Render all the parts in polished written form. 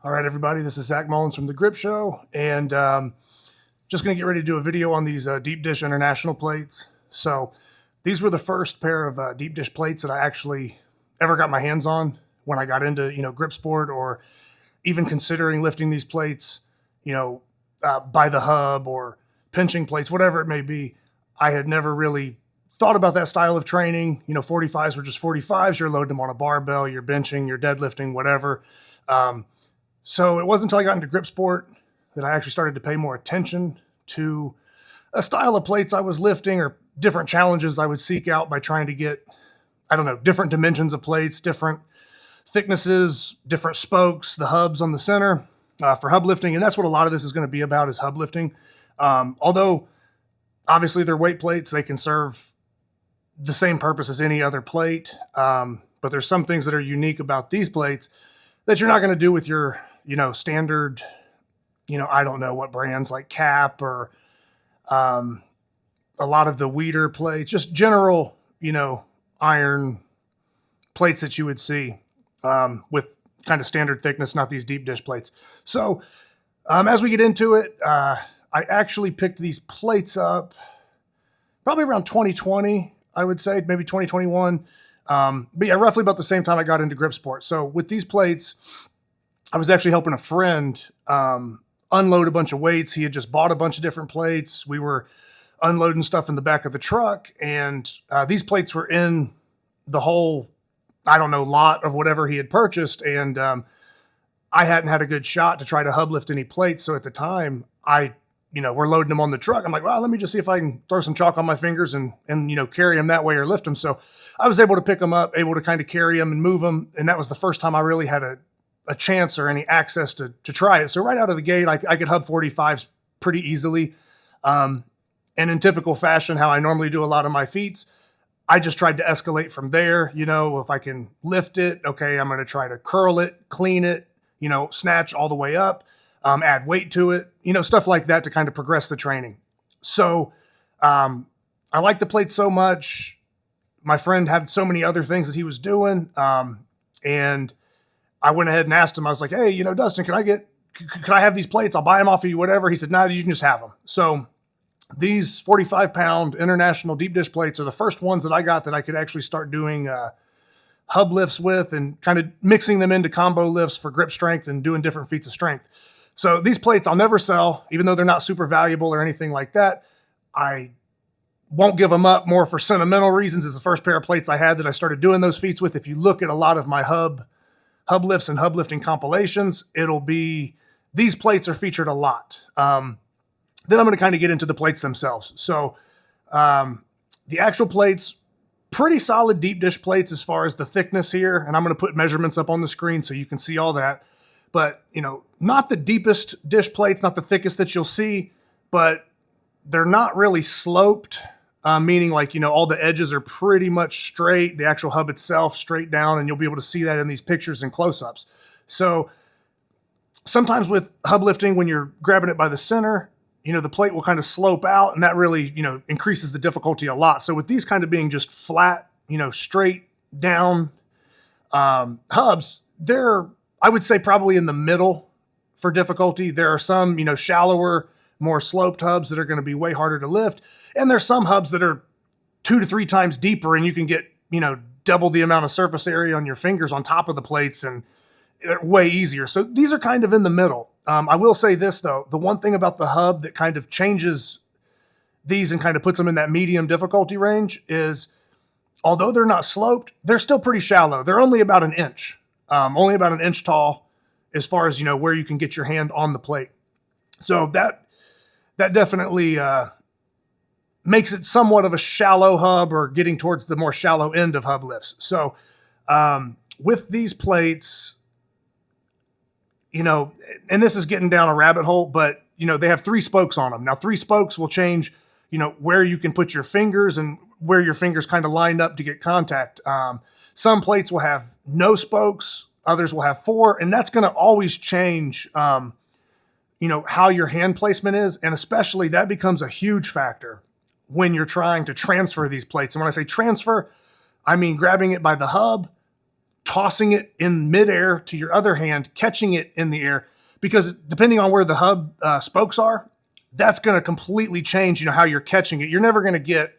All right, everybody, this is Zach Mullins from The Grip Show, and just going to get ready to do a video on these deep dish international plates. So these were the first pair of deep dish plates that I actually ever got my hands on when I got into, grip sport, or even considering lifting these plates, by the hub or pinching plates, whatever it may be. I had never really thought about that style of training. 45s were just 45s. You're loading them on a barbell, you're benching, you're deadlifting, whatever. So it wasn't until I got into grip sport that I actually started to pay more attention to a style of plates I was lifting, or different challenges I would seek out by trying to get, different dimensions of plates, different thicknesses, different spokes, the hubs on the center for hub lifting. And that's what a lot of this is going to be about, is hub lifting. Although obviously they're weight plates, they can serve the same purpose as any other plate. But there's some things that are unique about these plates that you're not going to do with your, standard, I don't know what brands, like Cap or a lot of the Weeder plates, just general, iron plates that you would see with kind of standard thickness, not these deep dish plates. So as we get into it, I actually picked these plates up probably around 2020, I would say, maybe 2021. But yeah, roughly about the same time I got into grip sport. So with these plates, I was actually helping a friend unload a bunch of weights. He had just bought a bunch of different plates. We were unloading stuff in the back of the truck, and these plates were in the whole, lot of whatever he had purchased. And I hadn't had a good shot to try to hub lift any plates. So at the time, we're loading them on the truck. I'm like, well, let me just see if I can throw some chalk on my fingers and carry them that way or lift them. So I was able to pick them up, able to kind of carry them and move them. And that was the first time I really had a chance or any access to try it. So right out of the gate, I could hub 45s pretty easily. And in typical fashion, how I normally do a lot of my feats, I just tried to escalate from there. If I can lift it, okay, I'm going to try to curl it, clean it, snatch all the way up. Add weight to it, stuff like that to kind of progress the training. So I liked the plate so much. My friend had so many other things that he was doing. And I went ahead and asked him, I was like, hey, Dustin, can I have these plates? I'll buy them off of you, whatever. He said, no, you can just have them. So these 45-pound international deep dish plates are the first ones that I got that I could actually start doing hub lifts with, and kind of mixing them into combo lifts for grip strength and doing different feats of strength. So these plates I'll never sell, even though they're not super valuable or anything like that. I won't give them up more for sentimental reasons. It's the first pair of plates I had that I started doing those feats with. If you look at a lot of my hub lifts and hub lifting compilations, it'll be, these plates are featured a lot. Then I'm going to kind of get into the plates themselves. So the actual plates, pretty solid deep dish plates as far as the thickness here. And I'm going to put measurements up on the screen so you can see all that. But, not the deepest dish plates, not the thickest that you'll see, but they're not really sloped, meaning like, all the edges are pretty much straight, the actual hub itself straight down, and you'll be able to see that in these pictures and close-ups. So sometimes with hub lifting, when you're grabbing it by the center, the plate will kind of slope out, and that really, increases the difficulty a lot. So with these kind of being just flat, straight down hubs, they're, I would say, probably in the middle for difficulty. There are some, shallower, more sloped hubs that are going to be way harder to lift. And there's some hubs that are 2 to 3 times deeper, and you can get, double the amount of surface area on your fingers on top of the plates, and they're way easier. So these are kind of in the middle. I will say this, though. The one thing about the hub that kind of changes these and kind of puts them in that medium difficulty range is, although they're not sloped, they're still pretty shallow. They're only about an inch. Only about an inch tall as far as, where you can get your hand on the plate. So that definitely makes it somewhat of a shallow hub, or getting towards the more shallow end of hub lifts. So with these plates, and this is getting down a rabbit hole, but, they have 3 spokes on them. Now, 3 spokes will change, where you can put your fingers and where your fingers kind of line up to get contact. Some plates will have no spokes, others will have 4, and that's going to always change, how your hand placement is. And especially that becomes a huge factor when you're trying to transfer these plates. And when I say transfer, I mean grabbing it by the hub tossing it in midair to your other hand, catching it in the air, because depending on where the hub spokes are, that's going to completely change, how you're catching it. You're never going to get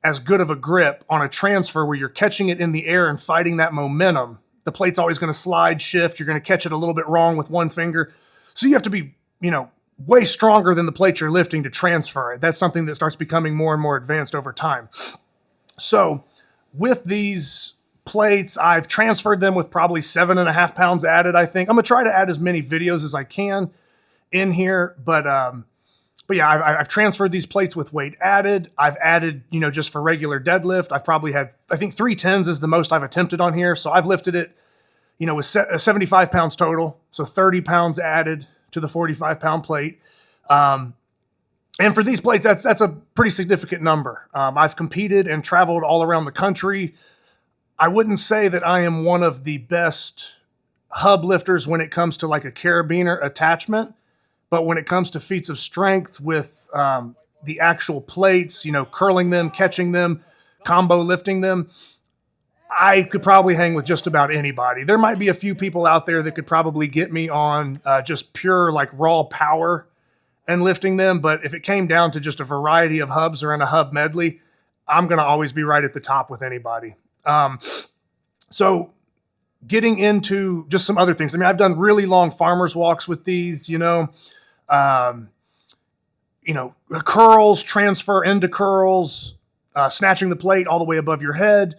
as good of a grip on a transfer where you're catching it in the air and fighting that momentum. The plate's always going to slide, shift. You're going to catch it a little bit wrong with one finger. So you have to be, way stronger than the plate you're lifting to transfer it. That's something that starts becoming more and more advanced over time. So with these plates, I've transferred them with probably 7.5 pounds added, I think. I'm going to try to add as many videos as I can in here, but yeah, I've transferred these plates with weight added. I've added, just for regular deadlift. I've probably had, I think 310s is the most I've attempted on here. So I've lifted it, with 75 pounds total. So 30 pounds added to the 45-pound plate. And for these plates, that's a pretty significant number. I've competed and traveled all around the country. I wouldn't say that I am one of the best hub lifters when it comes to like a carabiner attachment. But when it comes to feats of strength with the actual plates, curling them, catching them, combo lifting them, I could probably hang with just about anybody. There might be a few people out there that could probably get me on just pure like raw power and lifting them. But if it came down to just a variety of hubs or in a hub medley, I'm going to always be right at the top with anybody. So getting into just some other things. I mean, I've done really long farmer's walks with these, curls, transfer into curls, snatching the plate all the way above your head.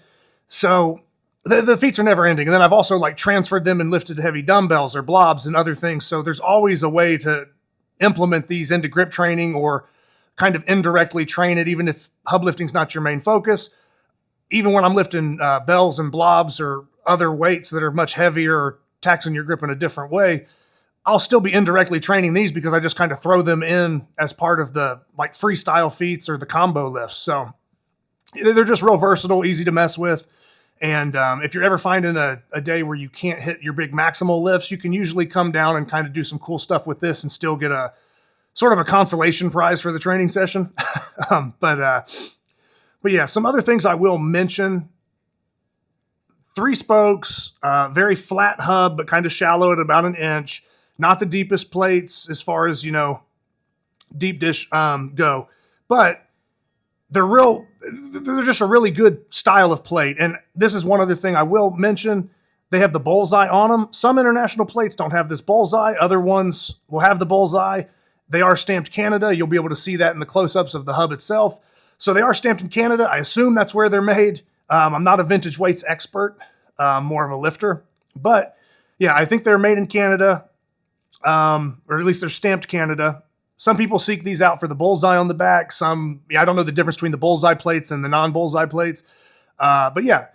So the feats are never ending. And then I've also like transferred them and lifted heavy dumbbells or blobs and other things. So there's always a way to implement these into grip training or kind of indirectly train it, even if hub lifting's not your main focus. Even when I'm lifting bells and blobs or other weights that are much heavier or taxing your grip in a different way, I'll still be indirectly training these because I just kind of throw them in as part of the like freestyle feats or the combo lifts. So they're just real versatile, easy to mess with. And if you're ever finding a day where you can't hit your big maximal lifts, you can usually come down and kind of do some cool stuff with this and still get a sort of a consolation prize for the training session. But yeah, some other things I will mention. 3 spokes, very flat hub, but kind of shallow at about 1 inch. Not the deepest plates as far as, deep dish go. But they're just a really good style of plate. And this is one other thing I will mention. They have the bullseye on them. Some international plates don't have this bullseye. Other ones will have the bullseye. They are stamped Canada. You'll be able to see that in the close-ups of the hub itself. So they are stamped in Canada. I assume that's where they're made. I'm not a vintage weights expert, more of a lifter. But yeah, I think they're made in Canada, or at least they're stamped Canada. Some people seek these out for the bullseye on the back. I don't know the difference between the bullseye plates and the non-bullseye plates. But yeah,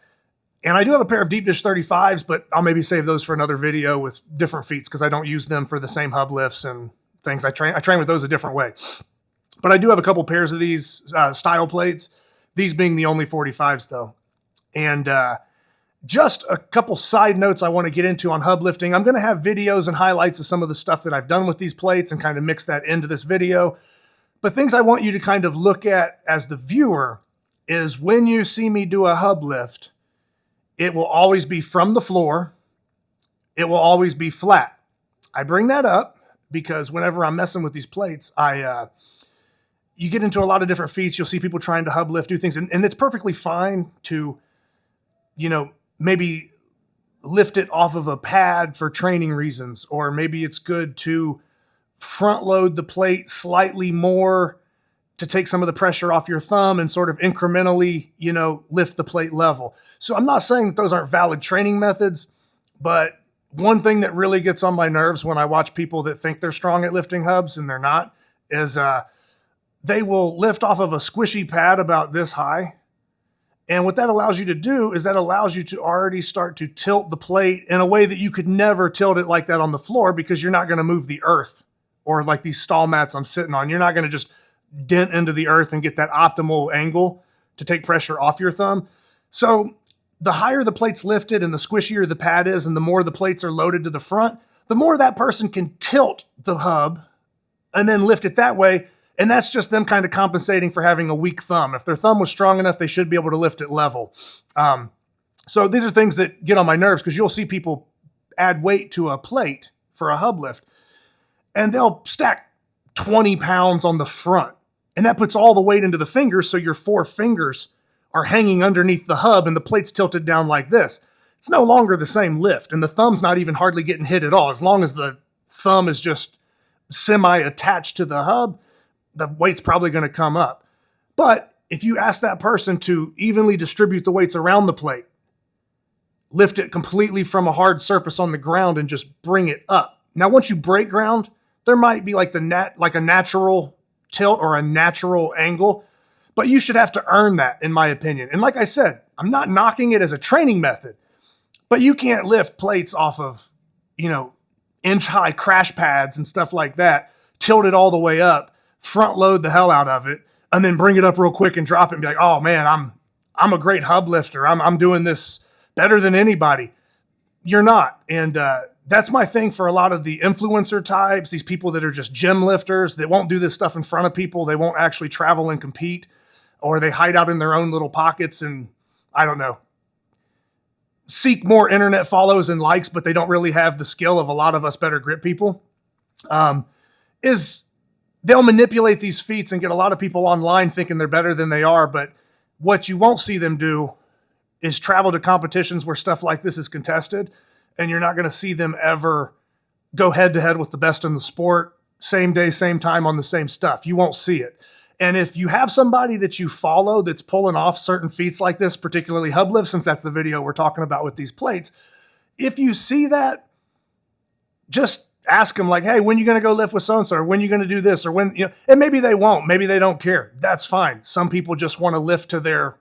and I do have a pair of deep dish 35s, but I'll maybe save those for another video with different feats because I don't use them for the same hub lifts and things. I train with those a different way. But I do have a couple pairs of these style plates, these being the only 45s though. And just a couple side notes I want to get into on hub lifting. I'm going to have videos and highlights of some of the stuff that I've done with these plates and kind of mix that into this video. But things I want you to kind of look at as the viewer is when you see me do a hub lift, it will always be from the floor. It will always be flat. I bring that up because whenever I'm messing with these plates, you get into a lot of different feats. You'll see people trying to hub lift, do things, and it's perfectly fine to, maybe lift it off of a pad for training reasons, or maybe it's good to front load the plate slightly more to take some of the pressure off your thumb and sort of incrementally, lift the plate level. So I'm not saying that those aren't valid training methods, but one thing that really gets on my nerves when I watch people that think they're strong at lifting hubs and they're not is they will lift off of a squishy pad about this high. And what that allows you to do is that allows you to already start to tilt the plate in a way that you could never tilt it like that on the floor because you're not going to move the earth or like these stall mats I'm sitting on. You're not going to just dent into the earth and get that optimal angle to take pressure off your thumb. So the higher the plate's lifted and the squishier the pad is and the more the plates are loaded to the front, the more that person can tilt the hub and then lift it that way. And that's just them kind of compensating for having a weak thumb. If their thumb was strong enough, they should be able to lift it level. So these are things that get on my nerves because you'll see people add weight to a plate for a hub lift and they'll stack 20 pounds on the front. And that puts all the weight into the fingers. So your 4 fingers are hanging underneath the hub and the plate's tilted down like this. It's no longer the same lift. And the thumb's not even hardly getting hit at all. As long as the thumb is just semi-attached to the hub, the weight's probably going to come up. But if you ask that person to evenly distribute the weights around the plate, lift it completely from a hard surface on the ground and just bring it up. Now, once you break ground, there might be like a natural tilt or a natural angle, but you should have to earn that, in my opinion. And like I said, I'm not knocking it as a training method, but you can't lift plates off of, inch-high crash pads and stuff like that, tilt it all the way up, front load the hell out of it, and then bring it up real quick and drop it and be like, oh man, I'm a great hub lifter. I'm doing this better than anybody. You're not. And that's my thing for a lot of the influencer types, these people that are just gym lifters that won't do this stuff in front of people. They won't actually travel and compete, or they hide out in their own little pockets and, I don't know, seek more internet follows and likes, but they don't really have the skill of a lot of us better grip people, is they'll manipulate these feats and get a lot of people online thinking they're better than they are. But what you won't see them do is travel to competitions where stuff like this is contested, and you're not going to see them ever go head to head with the best in the sport, same day, same time on the same stuff. You won't see it. And if you have somebody that you follow that's pulling off certain feats like this, particularly hub lifts, since that's the video we're talking about with these plates, if you see that, just ask them like, hey, when are you going to go lift with so-and-so? Or when are you going to do this? Or when, and maybe they won't. Maybe they don't care. That's fine. Some people just want to lift to their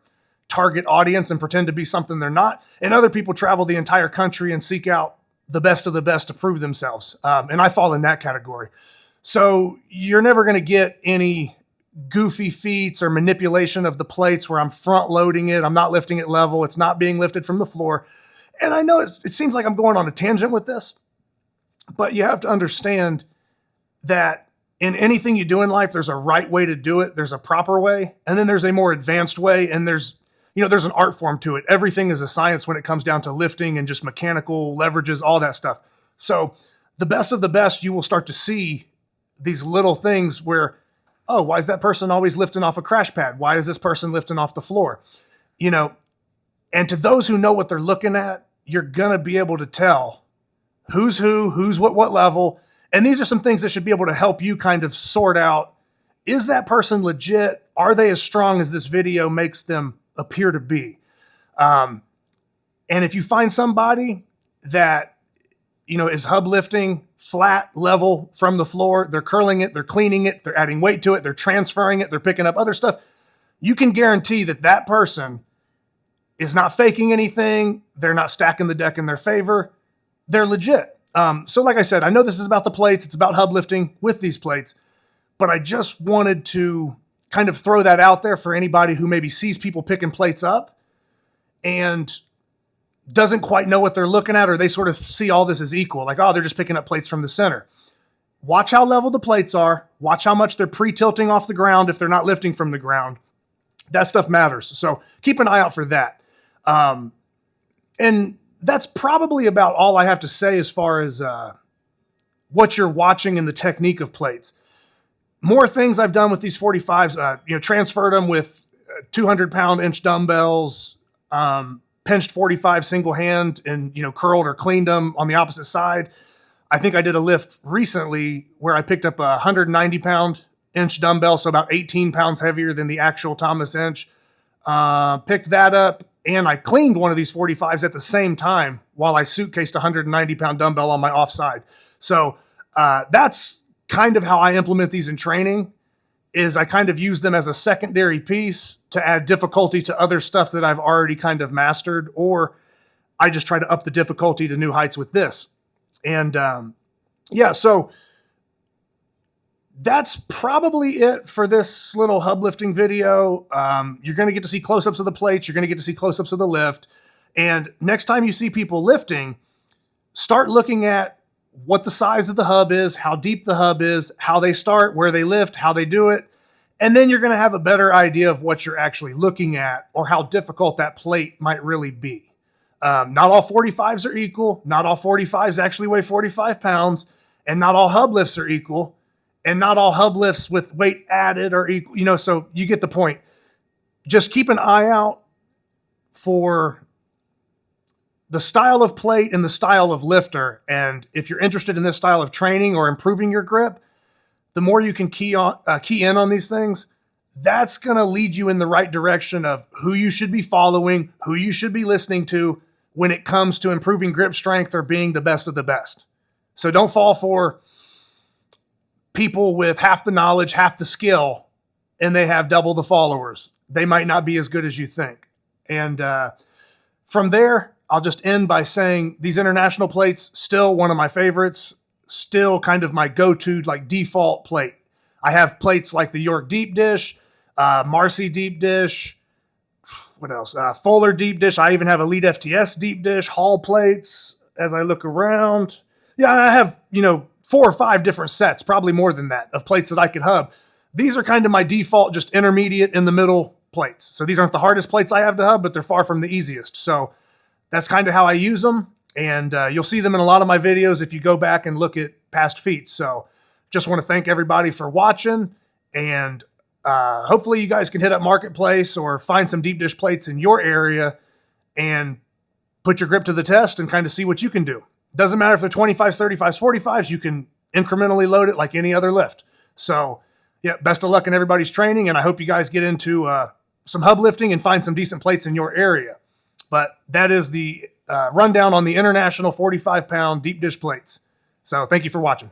target audience and pretend to be something they're not. And other people travel the entire country and seek out the best of the best to prove themselves. And I fall in that category. So you're never going to get any goofy feats or manipulation of the plates where I'm front loading it. I'm not lifting it level. It's not being lifted from the floor. And I know it seems like I'm going on a tangent with this, but you have to understand that in anything you do in life, there's a right way to do it. There's a proper way. And then there's a more advanced way. And there's an art form to it. Everything is a science when it comes down to lifting and just mechanical leverages, all that stuff. So the best of the best, you will start to see these little things where, oh, why is that person always lifting off a crash pad? Why is this person lifting off the floor? And to those who know what they're looking at, you're going to be able to tell who's who's what level. And these are some things that should be able to help you kind of sort out, is that person legit? Are they as strong as this video makes them appear to be? And if you find somebody that, is hub lifting flat level from the floor, they're curling it, they're cleaning it, they're adding weight to it, they're transferring it, they're picking up other stuff, you can guarantee that that person is not faking anything. They're not stacking the deck in their favor. They're legit. So like I said, I know this is about the plates. It's about hub lifting with these plates, but I just wanted to kind of throw that out there for anybody who maybe sees people picking plates up and doesn't quite know what they're looking at, or they sort of see all this as equal. Like, oh, they're just picking up plates from the center. Watch how level the plates are. Watch how much they're pre-tilting off the ground if they're not lifting from the ground. That stuff matters. So keep an eye out for that. And that's probably about all I have to say as far as what you're watching and the technique of plates. More things I've done with these 45s, transferred them with 200-pound inch dumbbells, pinched 45 single hand and, curled or cleaned them on the opposite side. I think I did a lift recently where I picked up a 190-pound inch dumbbell, so about 18 pounds heavier than the actual Thomas inch. Picked that up, and I cleaned one of these 45s at the same time while I suitcased a 190-pound dumbbell on my offside. So that's kind of how I implement these in training, is I kind of use them as a secondary piece to add difficulty to other stuff that I've already kind of mastered, or I just try to up the difficulty to new heights with this. And so that's probably it for this little hub lifting video. You're going to get to see close-ups of the plates. You're going to get to see close-ups of the lift. And next time you see people lifting, start looking at what the size of the hub is, how deep the hub is, how they start, where they lift, how they do it. And then you're going to have a better idea of what you're actually looking at or how difficult that plate might really be. Not all 45s are equal. Not all 45s actually weigh 45 pounds. And not all hub lifts are equal. And not all hub lifts with weight added are equal. You know, so you get the point. Just keep an eye out for the style of plate and the style of lifter. And if you're interested in this style of training or improving your grip, the more you can key in on these things, that's going to lead you in the right direction of who you should be following, who you should be listening to when it comes to improving grip strength or being the best of the best. So don't fall for people with half the knowledge, half the skill, and they have double the followers. They might not be as good as you think. And from there, I'll just end by saying these international plates, still one of my favorites, still kind of my go-to, like default plate. I have plates like the York deep dish, Marcy deep dish, what else? Fuller deep dish. I even have Elite FTS deep dish, Hall plates as I look around. Yeah, I have, 4 or 5 different sets, probably more than that, of plates that I could hub. These are kind of my default, just intermediate in the middle plates. So these aren't the hardest plates I have to hub, but they're far from the easiest. So that's kind of how I use them. And you'll see them in a lot of my videos if you go back and look at past feats. So just want to thank everybody for watching. And hopefully you guys can hit up Marketplace or find some deep dish plates in your area and put your grip to the test and kind of see what you can do. Doesn't matter if they're 25s, 35s, 45s, you can incrementally load it like any other lift. So yeah, best of luck in everybody's training. And I hope you guys get into some hub lifting and find some decent plates in your area. But that is the rundown on the international 45-pound deep dish plates. So thank you for watching.